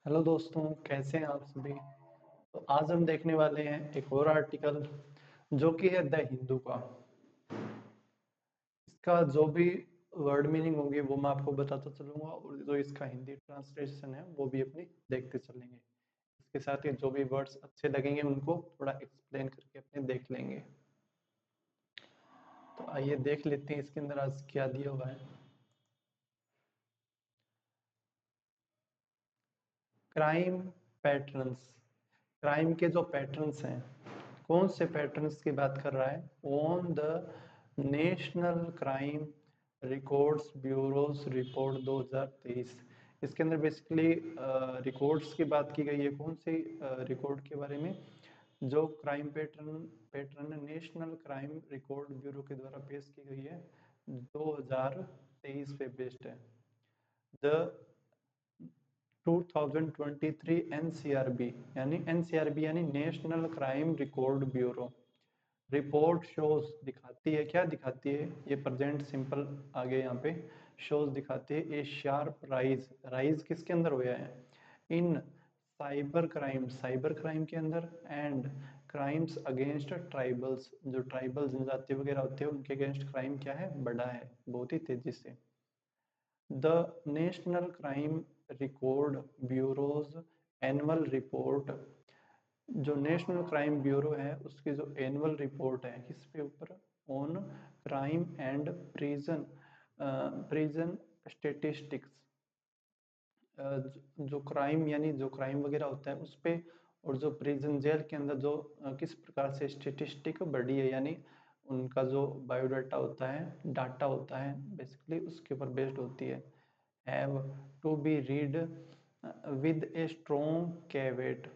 Hello दोस्तों, कैसे हैं आप सभी। तो आज हम देखने वाले हैं एक और आर्टिकल जो कि है द हिंदू का। इसका जो भी वर्ड मीनिंग होगी वो मैं आपको बताता चलूंगा और जो इसका हिंदी ट्रांसलेशन है वो भी अपनी देखते चलेंगे। इसके साथ ही जो भी वर्ड्स अच्छे लगेंगे उनको थोड़ा एक्सप्लेन करके अपने देख लेंगे। तो आइए देख लेते हैं इसके अंदर आज क्या दिया हुआ है। Crime patterns. क्राइम के जो पैटर्न्स हैं, कौन से पैटर्न्स की बात कर रहा है? On the national crime records bureaus report 2023। इसके अंदर बेसिकली रिकॉर्ड्स की बात की गई है। कौन सी रिकॉर्ड के बारे में? जो crime pattern pattern national crime record bureau के द्वारा पेश की गई है, 2023 पे बेस्ड है। द 2023 एनसीआरबी यानी national crime record bureau report shows दिखाती है। क्या दिखाती है? ये प्रेजेंट सिंपल आगे यहाँ पे शोज दिखाती है। ए शार्प राइज, राइज किसके अंदर हुआ है? इन साइबर क्राइम के अंदर एंड क्राइम्स अगेंस्ट ट्राइबल्स। जो ट्राइबल जनजाति वगैरह होते हैं उनके अगेंस्ट क्राइम क्या है? बढ़ा है बहुत ही तेजी से। The national crime record bureaus annual report. जो नेशनल क्राइम ब्यूरो है उसकी जो एनुअल रिपोर्ट है किस पे ऊपर? On crime and prison prison statistics. जो क्राइम यानी जो क्राइम वगैरह होता है उस पे, और जो प्रिजन जेल के अंदर जो किस प्रकार से स्टेटिस्टिक बढ़ी है, यानी उनका जो बायोडाटा होता है, डाटा होता है बेसिकली उसके ऊपर बेस्ड होती है। Have to be read with a strong caveat.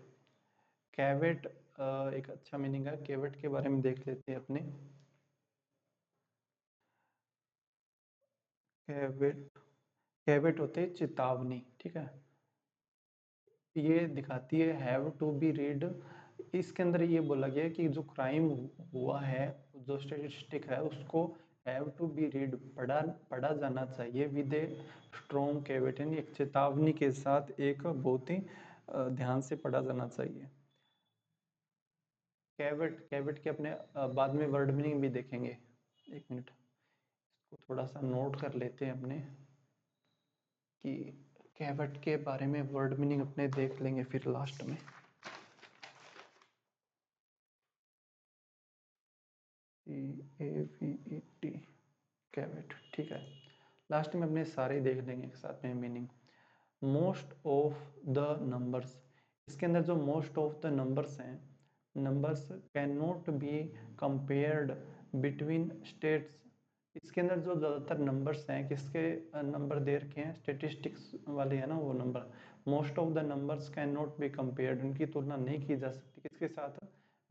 Caveat एक अच्छा मीनिंग है। कैवेट के बारे में देख लेते हैं अपने। कैवेट, कैवेट होते हैं चेतावनी, ठीक है। ये दिखाती है हैव टू बी रीड। इसके अंदर ये बोला गया है कि जो क्राइम हुआ है, जो स्टेटिस्टिक है उसको हैव टू बी रीड, पढ़ा पढ़ा जाना चाहिए विद ए स्ट्रॉन्ग कैवेट, यानी एक चेतावनी के साथ एक बहुत ही ध्यान से पढ़ा जाना चाहिए। कैवेट, कैवेट के अपने बाद में वर्ड मीनिंग भी देखेंगे। एक मिनट, इसको थोड़ा सा नोट कर लेते हैं अपने कि कैवेट के बारे में वर्ड मीनिंग अपने देख लेंगे फिर लास्ट में। CAVET, कैवेट, ठीक है। लास्ट में अपने सारे देख लेंगे एक साथ में meaning. Most of the numbers. इसके अंदर जो मोस्ट ऑफ द नंबर्स हैं, numbers can not be compared between states. इसके अंदर जो ज़्यादातर नंबर्स हैं, किसके नंबर दे रखे हैं? स्टेटिस्टिक्स वाले है ना वो number. Most of the numbers can not be compared, उनकी तुलना नहीं की जा सकती किसके साथ?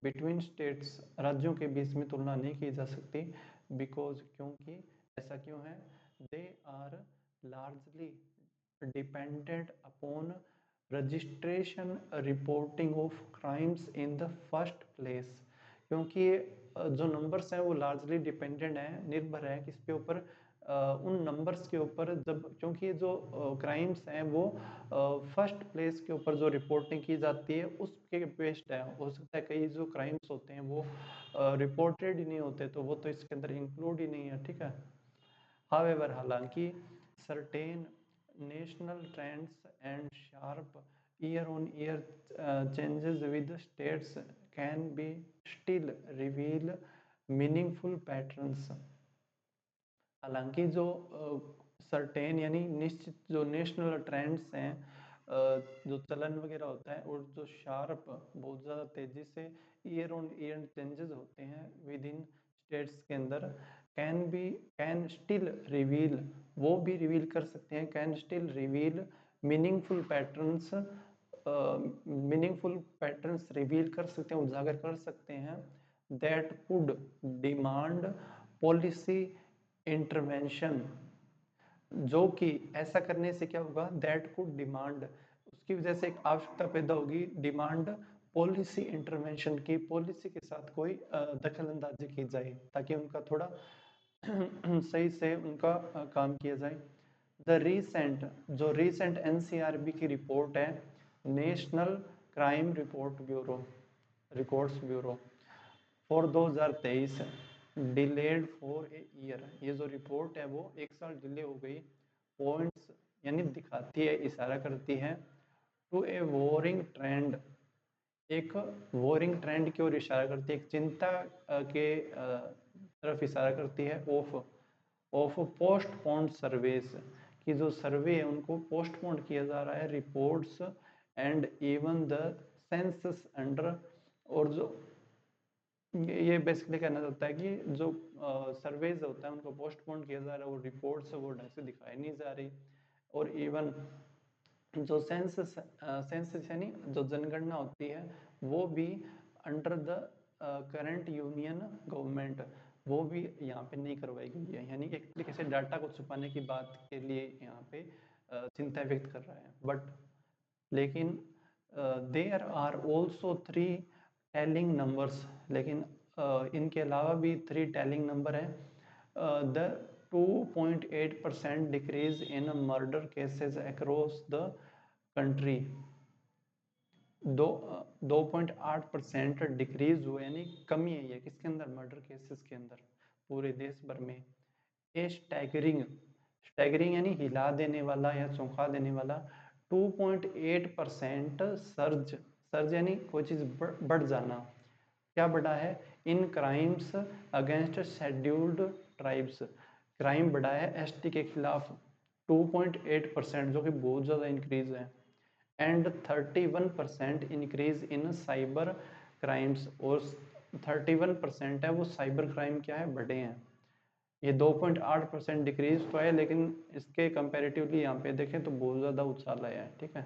बिटवीन स्टेट्स, राज्यों के बीच में तुलना नहीं की जा सकती। बिकॉज, क्योंकि, ऐसा क्यों है? They are largely dependent upon registration reporting of crimes in the first place. क्योंकि जो नंबर्स हैं वो लार्जली डिपेंडेंट है, निर्भर है किसके ऊपर? उन नंबर्स के ऊपर, जब क्योंकि जो क्राइम्स हैं वो फर्स्ट प्लेस के ऊपर जो रिपोर्टिंग की जाती है उसके बेस्ड है। हो सकता है कई जो क्राइम्स होते हैं वो रिपोर्टेड ही नहीं होते, तो वो तो इसके अंदर इंक्लूड ही नहीं है, ठीक है। हावेवर, हालांकि, certain national trends and sharp year on year changes with states can be still reveal meaningful patterns. हालांकि जो सर्टेन यानी निश्चित जो नेशनल ट्रेंड्स हैं, जो चलन वगैरह होता है, और जो शार्प बहुत ज़्यादा तेज़ी से ईयर ऑन ईयर चेंजेस होते हैं विद इन स्टेट्स के अंदर, कैन स्टिल रिवील, वो भी रिवील कर सकते हैं, can still reveal meaningful patterns, meaningful patterns reveal कर सकते हैं, उजागर कर सकते हैं। That could demand policy intervention, जो कि ऐसा करने से क्या होगा? दैट कुड डिमांड, उसकी वजह से एक आवश्यकता पैदा होगी, डिमांड पॉलिसी इंटरवेंशन की, पॉलिसी के साथ कोई दखल अंदाजी की जाए ताकि उनका थोड़ा सही से उनका काम किया जाए। द रीसेंट, जो रीसेंट एनसीआरबी की रिपोर्ट है national crime records bureau for 2023 delayed for a year. ये जो रिपोर्ट है वो 1 साल डिले हो गई। पॉइंट्स यानी दिखाती है, इशारा करती है टू ए वॉरिंग ट्रेंड, एक वॉरिंग ट्रेंड की ओर इशारा करती है, एक चिंता के तरफ इशारा करती है। ऑफ पोस्टपोन्ड सर्वेस, कि जो सर्वे है उनको पोस्टपोन किया जा रहा है। Reports and even the census under, और जो ये बेसिकली कहना चाहता है कि जो सर्वेज होता है उनको पोस्टपोन किया जा रहा है, वो रिपोर्ट्स वो ढंग से दिखाई नहीं जा रही। और इवन जो सेंसस यानी जो जनगणना होती है वो भी under the current union government, वो भी यहाँ पे नहीं करवाई गई है। यानी एक तरीके से डाटा को छुपाने की बात के लिए यहाँ पे चिंता व्यक्त कर रहा है। बट लेकिन there are also 3 telling numbers, लेकिन इनके अलावा भी 3 टेलिंग नंबर हैं। The 2.8% decrease in murder cases across the country, 2.8% decrease हुआ, यानी कमी है ये किसके अंदर, मर्डर केसेस के अंदर पूरे देश भर में। ए स्टैगरिंग, स्टैगरिंग यानी हिला देने वाला या चौंका देने वाला, 2.8% सर्ज, सर्ज यानी कोई चीज बढ़ जाना। क्या बढ़ा है, in crimes against scheduled tribes, crime बढ़ा है एसटी के खिलाफ 2.8%, जो कि बहुत ज़्यादा इंक्रीज है। And 31% increase in cyber crimes, और 31% है वो साइबर क्राइम क्या है, बढ़े हैं। ये 2.8% डिक्रीज तो है, लेकिन इसके कंपैरेटिवली यहाँ पे देखें तो बहुत ज़्यादा उछाल आया है। ठीक है,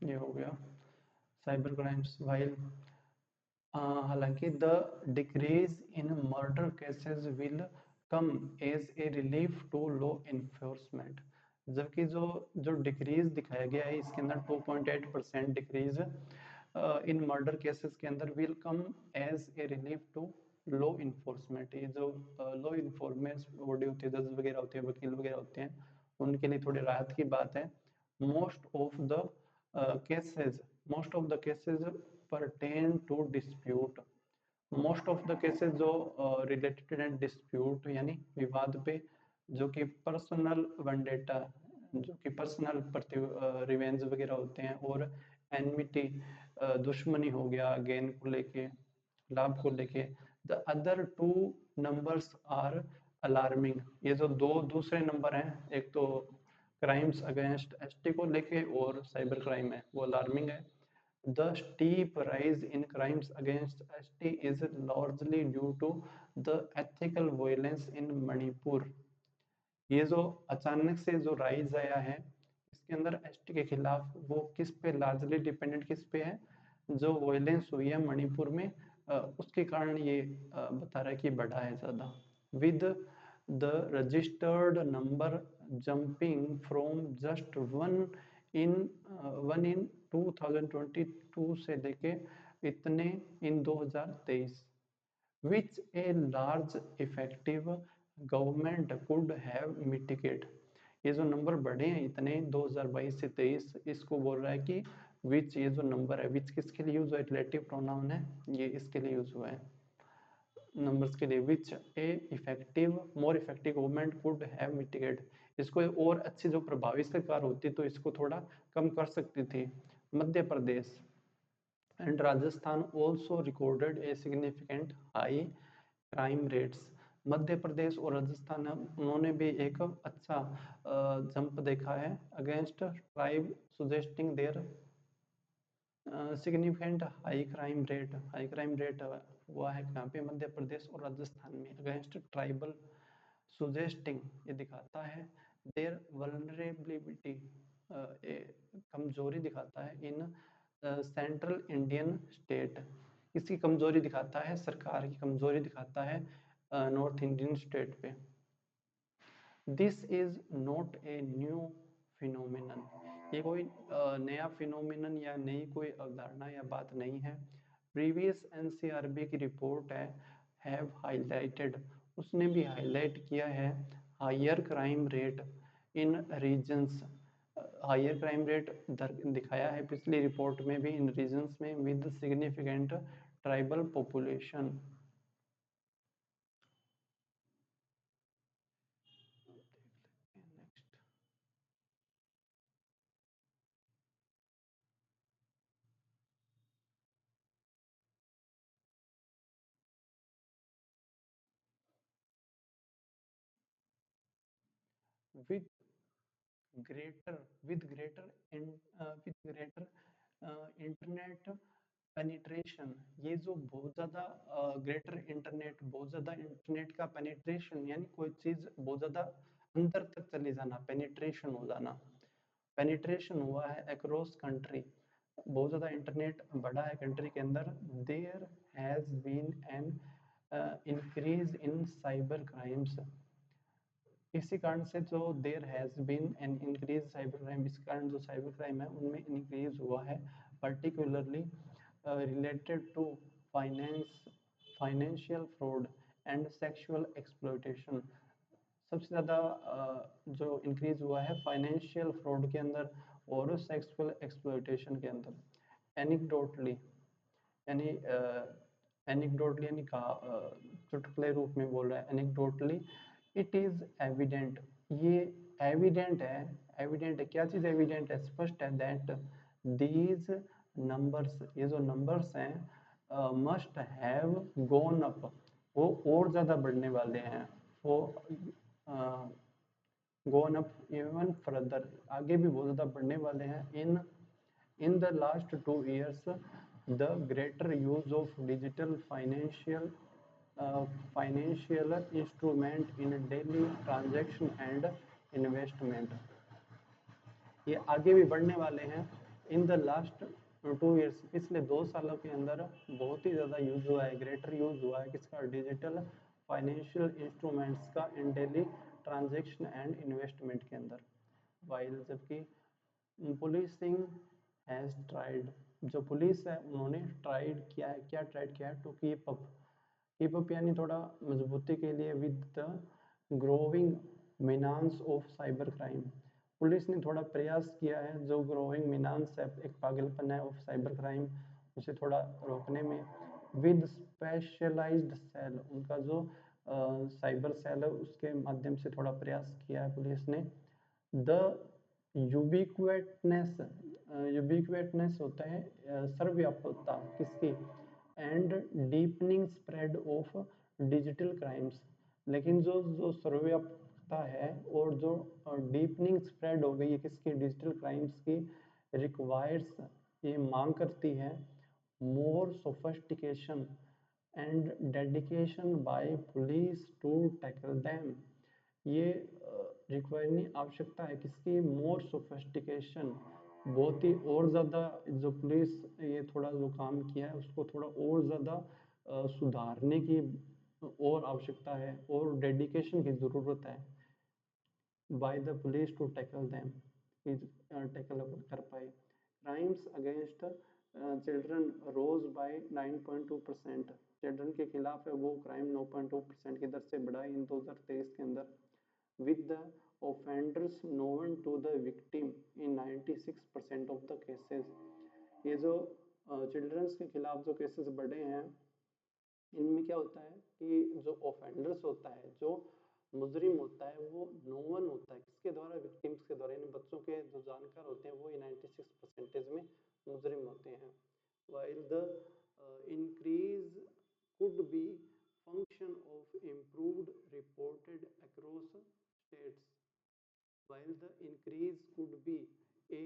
ये हो गया साइबर क्राइम्स। वाइल हालांकि the decrease in murder cases will come as a relief to law enforcement, जबकि जो जो डिक्रीज दिखाया गया है इसके अंदर 2.8% डिक्रीज इन मर्डर केसेस के अंदर will come as a relief to law enforcement. ये जो लॉ इन्फोर्समेंट बॉडी होती है, जज वगैरह होते हैं, वकील वगैरह होते हैं, उनके लिए थोड़ी राहत की बात है। Most of the cases most of the cases pertain to dispute, most of the cases जो रिलेटेड एंड डिस्प्यूट यानी विवाद पे, जो कि पर्सनल वनडेटा, जो कि पर्सनल प्रति रिवेंज वगैरह होते हैं, और एनमिटी दुश्मनी हो गया गेन को लेके, लाभ को लेके। The other two numbers are alarming, ये जो दो दूसरे नंबर हैं, एक तो क्राइम्स अगेंस्ट एसटी को लेके और साइबर क्राइम है, वो अलार्मिंग है। The steep rise in crimes against ST is largely due to the ethical violence in Manipur। ये जो अचानक से जो राइज आया है इसके अंदर एसटी के खिलाफ, वो किस पे लार्जली डिपेंडेंट किस पे है, जो वायलेंस हुई है मणिपुर में, उसके कारण ये बता रहा है कि बढ़ा है ज़्यादा। With the registered number jumping from just one in 2022 से लेके इतने इन 2023, which a large effective government could have mitigate। ये जो नंबर बढ़े हैं इतने 2022 से 23, इसको बोल रहा है कि विच, ये जो नंबर है विच किसके लिए यूज हुआ है, रिलेटिव प्रोनाउन है, ये इसके लिए यूज हुआ है नंबर्स के लिए। Which a effective more effective government could have mitigate, इसको और अच्छी जो प्रभावी सरकार होती तो इसको थोड़ा कम कर सकती थी। Madhya Pradesh and Rajasthan also recorded a significant high crime rates. Madhya Pradesh और राजस्थान उन्होंने भी एक अच्छा जंप देखा है against tribe, suggesting their significant high crime rate हुआ है यहाँ पे मध्य प्रदेश और राजस्थान में अगेंस्ट ट्राइबल, सुजेस्टिंग ये दिखाता है देयर वल्नरेबिलिटी, कमजोरी दिखाता है इन सेंट्रल इंडियन स्टेट, इसकी कमजोरी दिखाता है, सरकार की कमजोरी दिखाता है नॉर्थ इंडियन स्टेट पे। This is not a new phenomenon, ये कोई नया फिनोमिनन या नई कोई अवधारणा या बात नहीं है। प्रीवियस एनसीआरबी की रिपोर्ट हैव हाईलाइटेड, उसने भी हाईलाइट किया है higher crime rate in regions, higher crime rate दिखाया है पिछली रिपोर्ट में भी इन रीजन्स में with significant tribal population. With greater with greater internet penetration, ये जो बहुत ज़्यादा ग्रेटर इंटरनेट, बहुत ज़्यादा इंटरनेट का पेनिट्रेशन यानी कोई चीज़ बहुत ज़्यादा अंदर तक चली जाना, पेनिट्रेशन हो जाना, पेनिट्रेशन हुआ है अक्रॉस कंट्री, बहुत ज़्यादा इंटरनेट बढ़ा है कंट्री के अंदर। There has been an increase in cyber crimes, इसी कारण से जो there has been an increase cyber crime, इस कारण जो साइबर क्राइम है उनमें इंक्रीज हुआ है, particularly related to finance, financial fraud and sexual exploitation. सबसे ज़्यादा जो इंक्रीज हुआ है फाइनेंशियल फ्रॉड के अंदर और सेक्सुअल एक्सप्लॉयटेशन के अंदर। एनिक्डोटली यानी एनिक्डोटली यानी चुटकुले रूप में बोल रहा है एनिक्डोटली, इट इज एविडेंट, ये एविडेंट है, एविडेंट है, क्या चीज़ एविडेंट है, स्पष्ट है, दैट दीज नंबर्स, ये जो नंबर्स हैं मस्ट हैव गॉन अप, वो और ज़्यादा बढ़ने वाले हैं, वो गॉन अप इवन फर्दर, आगे भी बहुत ज़्यादा बढ़ने वाले हैं। In the last 2 years, the greater use of digital financial instrument in daily transaction and investment, ये आगे भी बढ़ने वाले हैं। इन द लास्ट 2 years, पिछले 2 सालों के अंदर बहुत ही ज़्यादा यूज हुआ है, ग्रेटर यूज हुआ है किसका, डिजिटल फाइनेंशियल इंस्ट्रूमेंट्स का इन डेली ट्रांजेक्शन एंड इन्वेस्टमेंट के अंदर। वाइल जबकि पुलिसिंग हैज ट्राइड, जो पुलिस है उन्होंने ट्राइड किया है, क्या ट्राइड किया है, टू कीप अप यानी थोड़ा मजबूती के लिए with the growing menace of cyber crime, police ने थोड़ा प्रयास किया है जो ग्रोविंग मीनांस है, एक पागलपन है ऑफ साइबर क्राइम, उसे थोड़ा रोकने में। विद स्पेशलाइज्ड सेल, उनका जो साइबर सेल है उसके माध्यम से थोड़ा प्रयास किया है पुलिस ने। द यूबिक्वेटनेस, यूबिक्वेटनेस होता है सर्वव्यापकता किसकी, and deepening spread of digital crimes, लेकिन जो जो सर्वव्यापकता है और जो डीपनिंग स्प्रेड हो गई है किसकी, डिजिटल क्राइम्स की, रिक्वायर्स, ये मांग करती है more sophistication and dedication by police to tackle them, ये रिक्वायरनी आवश्यकता है किसकी, मोर सोफिस्टिकेशन, बहुत ही और ज़्यादा, जो पुलिस ये थोड़ा जो काम किया है उसको थोड़ा और ज़्यादा सुधारने की और आवश्यकता है और डेडिकेशन की ज़रूरत है, by the police to tackle them, tackle कर पाए। Crimes against children rose by 9.2%, children के खिलाफ है वो क्राइम 9.2% की दर से बढ़ा इन 2023 के अंदर। with the offenders known to the victim in 96% of the cases, ये जो चिल्ड्रंस के खिलाफ जो केसेस बढ़े हैं इनमें क्या होता है कि जो ऑफेंडर्स होता है, जो मुजरिम होता है, वो नोवन होता है किसके द्वारा, विक्टिम्स के द्वारा, यानी बच्चों के जो जानकार होते हैं वो 96% में मुजरिम होते हैं। while the increase could be function of improved reported across states, while the increase could be a